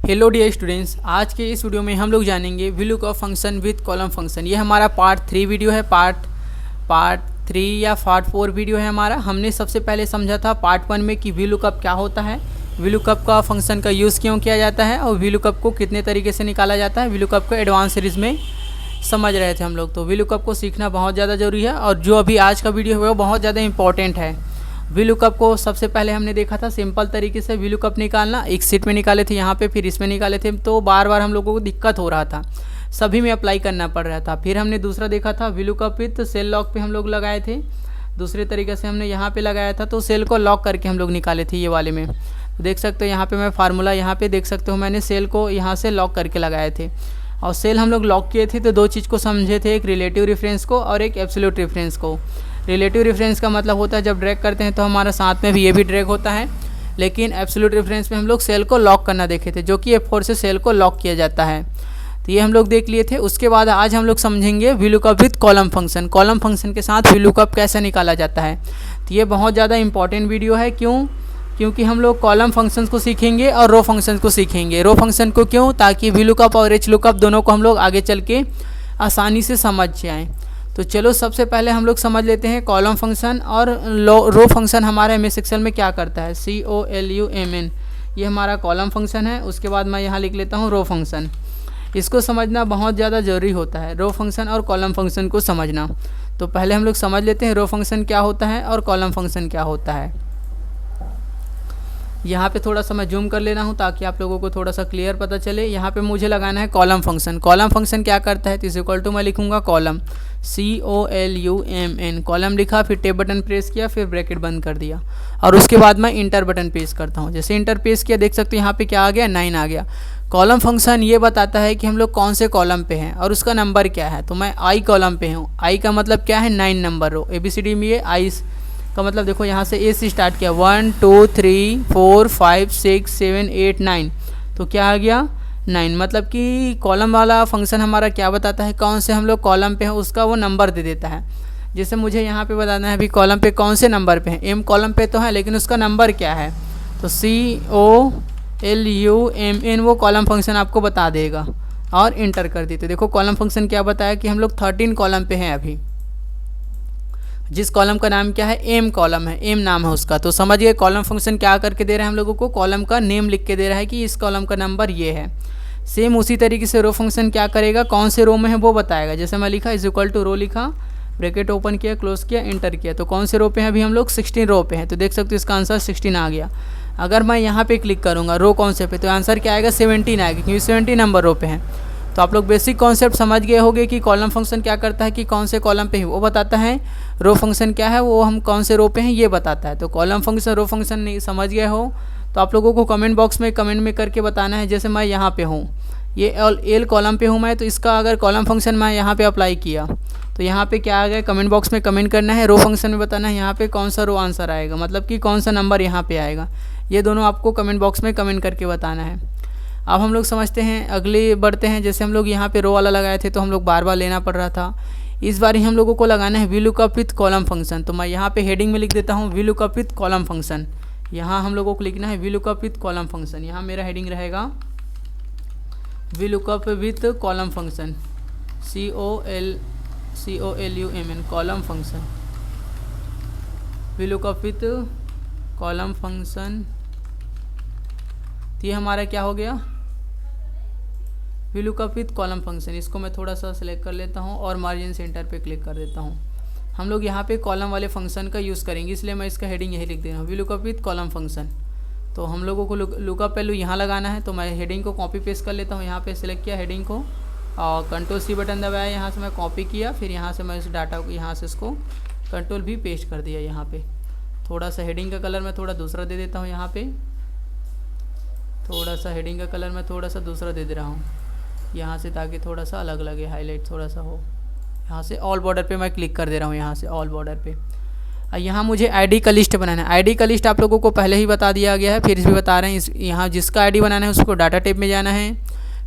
Hello dear students, आज के इस वीडियो में हम लोग जानेंगे VLOOKUP function with column function. ये हमारा पार्ट 3 वीडियो है। पार्ट 3 या पार्ट 4 वीडियो है हमारा। हमने सबसे पहले समझा था पार्ट 1 में कि VLOOKUP क्या होता है, VLOOKUP का फंक्शन का यूज़ क्यों किया जाता है और VLOOKUP को कितने तरीके से निकाला जाता है। VLOOKUP को एडवांस सीरीज़ में समझ रहे थे हम लोग। तो VLOOKUP को सीखना बहुत ज़्यादा ज़रूरी है और जो अभी आज का वीडियो है वो बहुत ज़्यादा इंपॉर्टेंट है। VLOOKUP को सबसे पहले हमने देखा था सिंपल तरीके से VLOOKUP निकालना। एक सीट में निकाले थे यहाँ पे, फिर इसमें निकाले थे, तो बार बार हम लोगों को दिक्कत हो रहा था, सभी में अप्लाई करना पड़ रहा था। फिर हमने दूसरा देखा था VLOOKUP विथ सेल लॉक पे हम लोग लगाए थे। दूसरे तरीके से हमने यहाँ पे लगाया था, तो सेल को लॉक करके हम लोग निकाले थे ये वाले में। तो देख सकते हो यहाँ पे मैं फार्मूला यहाँ पे देख सकते हो, मैंने सेल को यहाँ से लॉक करके लगाए थे। और सेल हम लोग लॉक किए थे तो दो चीज़ को समझे थे, एक रिलेटिव रेफरेंस को और एक एब्सोल्यूट रेफरेंस को। रिलेटिव रेफरेंस का मतलब होता है जब ड्रैग करते हैं तो हमारा साथ में भी ये भी ड्रैग होता है, लेकिन एब्सोल्यूट रेफरेंस में हम लोग सेल को लॉक करना देखे थे, जो कि F4 से सेल को लॉक किया जाता है। तो ये हम लोग देख लिए थे। उसके बाद आज हम लोग समझेंगे VLOOKUP with column function. Column function के साथ VLOOKUP कैसे निकाला जाता है। तो ये बहुत ज़्यादा इंपॉर्टेंट वीडियो है। क्योंकि हम लोग कॉलम फंक्शंस को सीखेंगे और रो फंक्शंस को सीखेंगे। रो फंक्शन को क्यों, ताकि VLOOKUP और HLOOKUP दोनों को हम लोग आगे चल के आसानी से समझ जाएँ। तो चलो सबसे पहले हम लोग समझ लेते हैं कॉलम फंक्शन और रो फंक्शन हमारा MS एक्सेल में क्या करता है। COLUMN ये हमारा कॉलम फंक्शन है। उसके बाद मैं यहाँ लिख लेता हूँ रो फंक्शन। इसको समझना बहुत ज़्यादा ज़रूरी होता है, रो फंक्शन और कॉलम फंक्शन को समझना। तो पहले हम लोग समझ लेते हैं रो फंक्शन क्या होता है और कॉलम फंक्शन क्या होता है। यहाँ पे थोड़ा सा मैं जूम कर ले रहा हूँ ताकि आप लोगों को थोड़ा सा क्लियर पता चले। यहाँ पे मुझे लगाना है कॉलम फंक्शन। कॉलम फंक्शन क्या करता है, इज इक्वल टू मैं लिखूँगा कॉलम COLUMN। कॉलम लिखा, फिर टेब बटन प्रेस किया, फिर ब्रैकेट बंद कर दिया और उसके बाद मैं इंटर बटन प्रेस करता हूँ। जैसे इंटर प्रेस किया देख सकते हो यहाँ पे क्या आ गया, 9 आ गया। कॉलम फंक्शन ये बताता है कि हम लोग कौन से कॉलम पे हैं और उसका नंबर क्या है। तो मैं I कॉलम पे हूँ। I का मतलब क्या है, 9 नंबर रो। ABCD में ये I का मतलब देखो यहाँ से A से स्टार्ट किया, 1 2 3 4 5 6 7 8 9, तो क्या आ गया 9। मतलब कि कॉलम वाला फंक्शन हमारा क्या बताता है, कौन से हम लोग कॉलम पे हैं उसका वो नंबर दे देता है। जैसे मुझे यहाँ पे बताना है अभी कॉलम पे कौन से नंबर पे हैं। M कॉलम पे तो है लेकिन उसका नंबर क्या है, तो COLUMN वो कॉलम फंक्शन आपको बता देगा और इंटर कर देते। देखो कॉलम फंक्शन क्या बताया कि हम लोग 13 कॉलम पे हैं अभी। जिस कॉलम का नाम क्या है, M कॉलम है, M नाम है उसका। तो समझ गए कॉलम फंक्शन क्या करके दे रहा है हम लोगों को, कॉलम का नेम लिख के दे रहा है कि इस कॉलम का नंबर ये है। सेम उसी तरीके से रो फंक्शन क्या करेगा, कौन से रो में है वो बताएगा। जैसे मैं लिखा इज इक्वल टू रो लिखा, ब्रैकेट ओपन किया, क्लोज किया, इंटर किया, तो कौन से रो पे हैं अभी हम लोग 16 रो पे हैं। तो देख सकते हो इसका आंसर 16 आ गया। अगर मैं यहाँ पे क्लिक करूँगा रो कौन से पे, तो आंसर क्या आएगा, 17 आएगा, क्योंकि 70 नंबर रो पे हैं। तो आप लोग बेसिक कॉन्सेप्ट समझ गए होंगे कि कॉलम फंक्शन क्या करता है, कि कौन से कॉलम पे है वो बताता है। रो फंक्शन क्या है, वो हम कौन से रो पे हैं ये बताता है। तो कॉलम फंक्शन रो फंक्शन नहीं समझ गए हो तो आप लोगों को कमेंट बॉक्स में कमेंट में करके बताना है। जैसे मैं यहाँ पे हूँ, ये एल कॉलम पे हूँ मैं, तो इसका अगर कॉलम फंक्शन मैं यहाँ पे अप्लाई किया तो यहाँ पे क्या आ गया, कमेंट बॉक्स में कमेंट करना है। रो फंक्शन में बताना है यहाँ पे कौन सा रो आंसर आएगा, मतलब कि कौन सा नंबर यहाँ पे आएगा। ये दोनों आपको कमेंट बॉक्स में कमेंट करके बताना है। अब हम लोग समझते हैं, अगले बढ़ते हैं। जैसे हम लोग यहाँ पे रो वाला लगाए थे तो हम लोग बार बार लेना पड़ रहा था। इस बार ही हम लोगों को लगाना है VLOOKUP विथ कॉलम फंक्शन। तो मैं यहाँ पे हेडिंग में लिख देता हूँ VLOOKUP विथ कॉलम फंक्शन। यहाँ हम लोगों को लिखना है VLOOKUP विथ कॉलम फंक्शन। यहाँ मेरा हेडिंग रहेगा VLOOKUP with column function, COLUMN column function, VLOOKUP with column function. तो ये हमारा क्या हो गया, VLOOKUP विथ कॉलम फंक्शन। इसको मैं थोड़ा सा सिलेक्ट कर लेता हूँ और मार्जिन सेंटर पे क्लिक कर देता हूँ। हम लोग यहाँ पे कॉलम वाले फंक्शन का यूज़ करेंगे, इसलिए मैं इसका हेडिंग यही लिख दे रहा हूँ VLOOKUP विथ कॉलम फंक्शन। तो हम लोगों को लुकअप वैल्यू यहाँ लगाना है, तो मैं हेडिंग को कॉपी पेस्ट कर लेता हूँ। यहाँ पे सिलेक्ट किया हेडिंग को और Ctrl+C बटन दबाया, यहाँ से मैं कॉपी किया, फिर यहाँ से मैं इस डाटा को यहाँ से इसको Ctrl+V पेस्ट कर दिया। यहाँ पे थोड़ा सा हेडिंग का कलर मैं थोड़ा दूसरा दे देता हूँ। यहाँ पे थोड़ा सा हेडिंग का कलर मैं थोड़ा सा दूसरा दे दे रहा हूँ यहाँ से, ताकि थोड़ा सा अलग लगे, हाईलाइट थोड़ा सा हो। यहाँ से ऑल बॉर्डर पे मैं क्लिक कर दे रहा हूँ, यहाँ से ऑल बॉर्डर पे। यहाँ मुझे आईडी का लिस्ट बनाना है। आईडी का लिस्ट आप लोगों को पहले ही बता दिया गया है, फिर भी बता रहे हैं। यहाँ जिसका आईडी बनाना है उसको डाटा टेब में जाना है,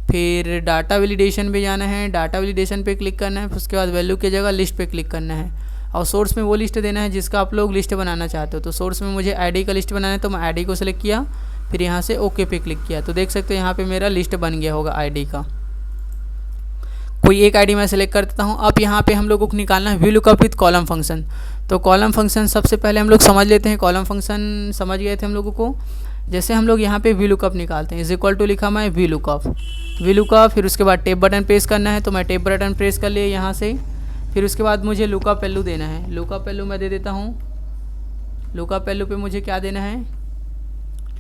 फिर डाटा वैलिडेशन पे जाना है, डाटा वैलिडेशन पे क्लिक करना है, फिर उसके बाद वैल्यू की जगह लिस्ट पे क्लिक करना है और सोर्स में वो लिस्ट देना है जिसका आप लोग लिस्ट बनाना चाहते हो। तो सोर्स में मुझे आईडी का लिस्ट बनाना है, तो मैं आईडी को सिलेक्ट किया, फिर यहाँ से ओके पे क्लिक किया तो देख सकते हो यहाँ पे मेरा लिस्ट बन गया होगा आईडी का। कोई एक आईडी मैं सेलेक्ट कर देता हूँ। अब यहाँ पे हम लोगों को निकालना है VLOOKUP विथ कॉलम फंक्शन। तो कॉलम फंक्शन सबसे पहले हम लोग समझ लेते हैं। कॉलम फंक्शन समझ गए थे हम लोगों को। जैसे हम लोग यहाँ पे VLOOKUP निकालते हैं, इज इक्वल टू लिखा मैं VLOOKUP, फिर उसके बाद टेब बटन प्रेस करना है, तो मैं टेब बटन प्रेस कर लिया यहाँ से। फिर उसके बाद मुझे लुकअप वैल्यू देना है। लुकअप वैल्यू मैं दे देता हूँ। लुकअप वैल्यू पे मुझे क्या देना है,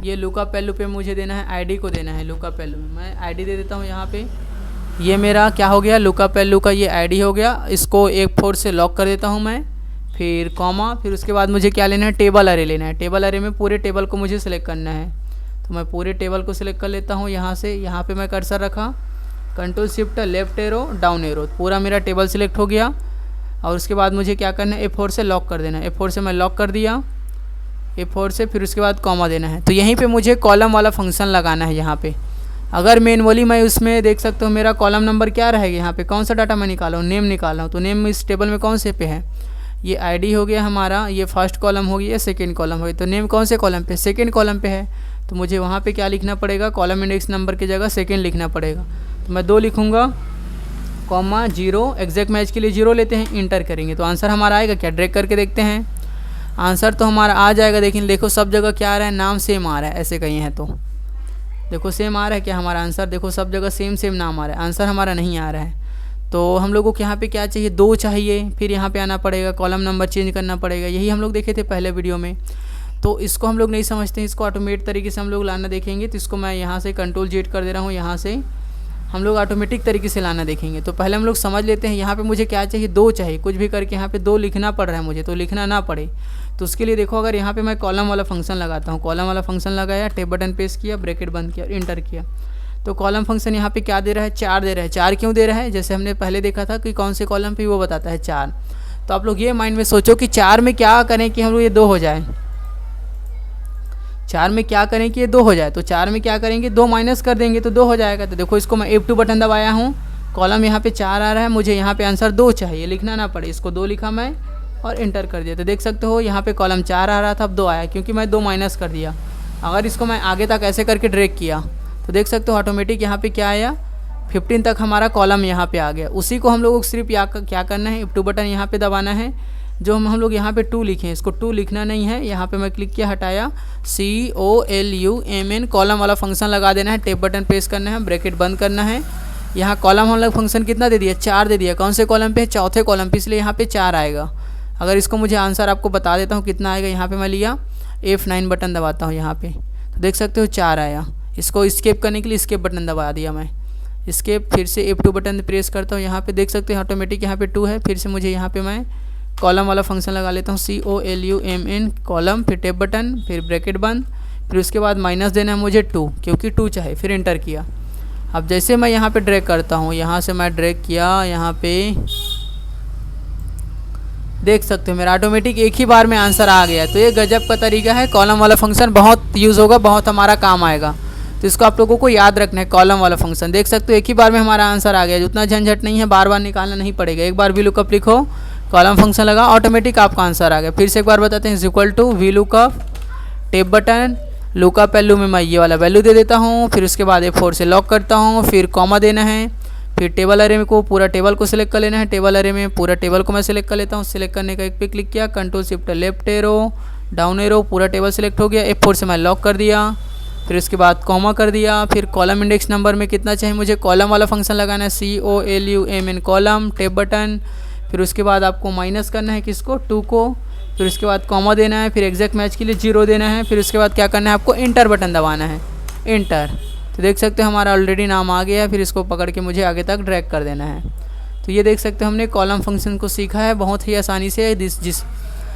ये लुकअप वैल्यू पे मुझे देना है आईडी को देना है। लुकअप वैल्यू में मैं आईडी दे देता हूँ यहाँ पे। ये मेरा क्या हो गया, लुकअप वैल्यू का ये आईडी हो गया। इसको एक 4 से लॉक कर देता हूँ मैं, फिर कॉमा, फिर उसके बाद मुझे क्या लेना है, टेबल अरे लेना है। टेबल अरे में पूरे टेबल को मुझे सिलेक्ट करना है, तो मैं पूरे टेबल को सिलेक्ट कर लेता हूँ यहाँ से। यहाँ पे मैं कर्सर रखा, control shift left arrow down arrow, पूरा मेरा टेबल सिलेक्ट हो गया। और उसके बाद मुझे क्या करना है, F4 से लॉक कर देना है। F4 से मैं लॉक कर दिया, F4 से, फिर उसके बाद कॉमा देना है। तो यहीं पे मुझे कॉलम वाला फंक्शन लगाना है यहाँ पे। अगर मैनुअली मैं उसमें देख सकता हूँ मेरा कॉलम नंबर क्या रहेगा, यहाँ पे कौन सा डाटा मैं निकाला हूँ, नेम निकाला हूँ। तो नेम इस टेबल में कौन से पे है, ये आईडी हो गया हमारा, ये फर्स्ट कॉलम हो गया, सेकंड कॉलम हो गया। तो नेम कौन से कॉलम पे, सेकंड कॉलम पे है, तो मुझे वहाँ पे क्या लिखना पड़ेगा, कॉलम इंडेक्स नंबर की जगह सेकंड लिखना पड़ेगा। तो मैं 2 लिखूँगा, कॉमा 0, एग्जैक्ट मैच के लिए 0 लेते हैं, इंटर करेंगे तो आंसर हमारा आएगा क्या, ड्रैग करके देखते हैं। आंसर तो हमारा आ जाएगा, लेकिन देखो सब जगह क्या आ रहा है, नाम सेम आ रहा है। ऐसे कहीं है तो देखो सेम आ रहा है क्या हमारा आंसर, देखो सब जगह सेम नाम आ रहा है, आंसर हमारा नहीं आ रहा है। तो हम लोगों को यहाँ पे क्या चाहिए, 2 चाहिए, फिर यहाँ पे आना पड़ेगा, कॉलम नंबर चेंज करना पड़ेगा। यही हम लोग देखे थे पहले वीडियो में। तो इसको हम लोग नहीं समझते हैं, इसको ऑटोमेट तरीके से हम लोग लाना देखेंगे। तो इसको मैं यहाँ से कंट्रोल Z कर दे रहा हूँ, यहाँ से हम लोग ऑटोमेटिक तरीके से लाना देखेंगे। तो पहले हम लोग समझ लेते हैं यहाँ पे मुझे क्या चाहिए, 2 चाहिए। कुछ भी करके यहाँ पे 2 लिखना पड़ रहा है मुझे, तो लिखना ना पड़े। तो उसके लिए देखो, अगर यहाँ पे मैं कॉलम वाला फंक्शन लगाता हूँ, कॉलम वाला फंक्शन लगाया, टेब बटन प्रेस किया, ब्रैकेट बंद किया और इंटर किया, तो कॉलम फंक्शन यहाँ पे क्या दे रहा है, 4 दे रहा है। 4 क्यों दे रहा है, जैसे हमने पहले देखा था कि कौन से कॉलम पे वो बताता है 4। तो आप लोग ये माइंड में सोचो कि 4 में क्या करें कि हम लोग ये 2 हो जाए, 4 में क्या करें कि ये 2 हो जाए। तो 4 में क्या करेंगे, 2 माइनस कर देंगे तो 2 हो जाएगा। तो देखो इसको मैं F2 बटन दबाया हूँ, कॉलम यहाँ पे 4 आ रहा है, मुझे यहाँ पे आंसर 2 चाहिए, लिखना ना पड़े, इसको 2 लिखा मैं और इंटर कर दिया। तो देख सकते हो यहाँ पे कॉलम 4 आ रहा था, अब 2 आया, क्योंकि मैं 2 माइनस कर दिया। अगर इसको मैं आगे तक ऐसे करके ड्रैग किया तो देख सकते हो ऑटोमेटिक यहाँ पे क्या आया, 15 तक हमारा कॉलम यहाँ पे आ गया। उसी को हम लोगों को सिर्फ क्या करना है, F2 बटन यहाँ पे दबाना है। जो हम लोग यहाँ पे 2 लिखे हैं, इसको 2 लिखना नहीं है, यहाँ पे मैं क्लिक किया, हटाया, COLUMN, कॉलम वाला फंक्शन लगा देना है, टेब बटन प्रेस करना है, ब्रैकेट बंद करना है। यहाँ कॉलम वाला फंक्शन कितना दे दिया, 4 दे दिया। कौन से कॉलम पे है, चौथे कॉलम पे, इसलिए यहाँ पे 4 आएगा। अगर इसको मुझे आंसर आपको बता देता हूँ कितना आएगा, यहाँ पे मैं लिया F9 बटन दबाता हूँ यहाँ पे, तो देख सकते हो 4 आया। इसको स्केप करने के लिए स्केप बटन दबा दिया मैं, स्केप, फिर से F2 बटन प्रेस करता हूँ, यहाँ पे देख सकते हो ऑटोमेटिक यहाँ पे 2 है। फिर से मुझे यहाँ पे मैं कॉलम वाला फंक्शन लगा लेता हूँ, COLUMN, कॉलम, फिर टेब बटन, फिर ब्रैकेट बंद, फिर उसके बाद माइनस देना है मुझे 2, क्योंकि 2 चाहे, फिर इंटर किया। अब जैसे मैं यहाँ पे ड्रैग करता हूँ, यहाँ से मैं ड्रैग किया, यहाँ पे देख सकते हो मेरा ऑटोमेटिक एक ही बार में आंसर आ गया। तो ये गजब का तरीका है, कॉलम वाला फंक्शन बहुत यूज़ होगा, बहुत हमारा काम आएगा। तो इसको आप लोगों को याद रखना है, कॉलम वाला फंक्शन। देख सकते हो एक ही बार में हमारा आंसर आ गया, उतना झंझट नहीं है, बार बार निकालना नहीं पड़ेगा। एक बार VLOOKUP लिखो, कॉलम फंक्शन लगा, ऑटोमेटिक आपका आंसर आ गया। फिर से एक बार बताते हैं, equal to VLOOKUP, tab button, lookup value में मैं ये वाला वैल्यू दे देता हूँ, फिर उसके बाद F4 से लॉक करता हूँ, फिर कॉमा देना है, फिर टेबल अरे में को पूरा टेबल को सिलेक्ट कर लेना है। टेबल अरे में पूरा टेबल को मैं सिलेक्ट कर लेता हूँ। सिलेक्ट करने का एक पे क्लिक किया, control shift left arrow down arrow, पूरा टेबल सिलेक्ट हो गया। F4 से मैं लॉक कर दिया, फिर उसके बाद कॉमा कर दिया। फिर कॉलम इंडेक्स नंबर में कितना चाहिए मुझे, कॉलम वाला फंक्शन लगाना है, COLUMN, कॉलम, टेब बटन, फिर उसके बाद आपको माइनस करना है किसको, 2 को, फिर उसके बाद कॉमा देना है, फिर एग्जैक्ट मैच के लिए 0 देना है, फिर उसके बाद क्या करना है आपको, इंटर बटन दबाना है, इंटर। तो देख सकते हो हमारा ऑलरेडी नाम आ गया है। फिर इसको पकड़ के मुझे आगे तक ड्रैग कर देना है। तो ये देख सकते हो हमने कॉलम फंक्शन को सीखा है बहुत ही आसानी से।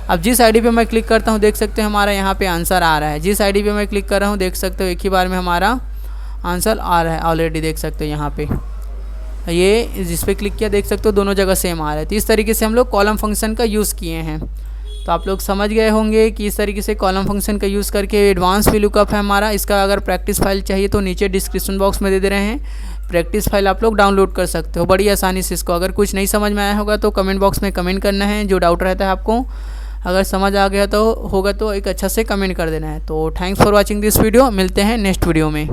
अब जिस आईडी पे मैं क्लिक करता हूँ देख सकते हो हमारा यहाँ पे आंसर आ रहा है। जिस आईडी पे मैं क्लिक कर रहा हूँ देख सकते हो एक ही बार में हमारा आंसर आ रहा है ऑलरेडी। देख सकते हो यहाँ पे ये जिस पे क्लिक किया देख सकते हो दोनों जगह सेम आ रहा है। तो इस तरीके से हम लोग कॉलम फंक्शन का यूज़ किए हैं। तो आप लोग समझ गए होंगे कि इस तरीके से कॉलम फंक्शन का यूज़ करके एडवांस VLOOKUP है हमारा। इसका अगर प्रैक्टिस फाइल चाहिए तो नीचे डिस्क्रिप्शन बॉक्स में दे रहे हैं, प्रैक्टिस फाइल आप लोग डाउनलोड कर सकते हो बड़ी आसानी से इसको। अगर कुछ नहीं समझ में आया होगा तो कमेंट बॉक्स में कमेंट करना है, जो डाउट रहता है आपको अगर समझ आ गया तो होगा तो एक अच्छा से कमेंट कर देना है। तो thanks for watching this video, मिलते हैं नेक्स्ट वीडियो में।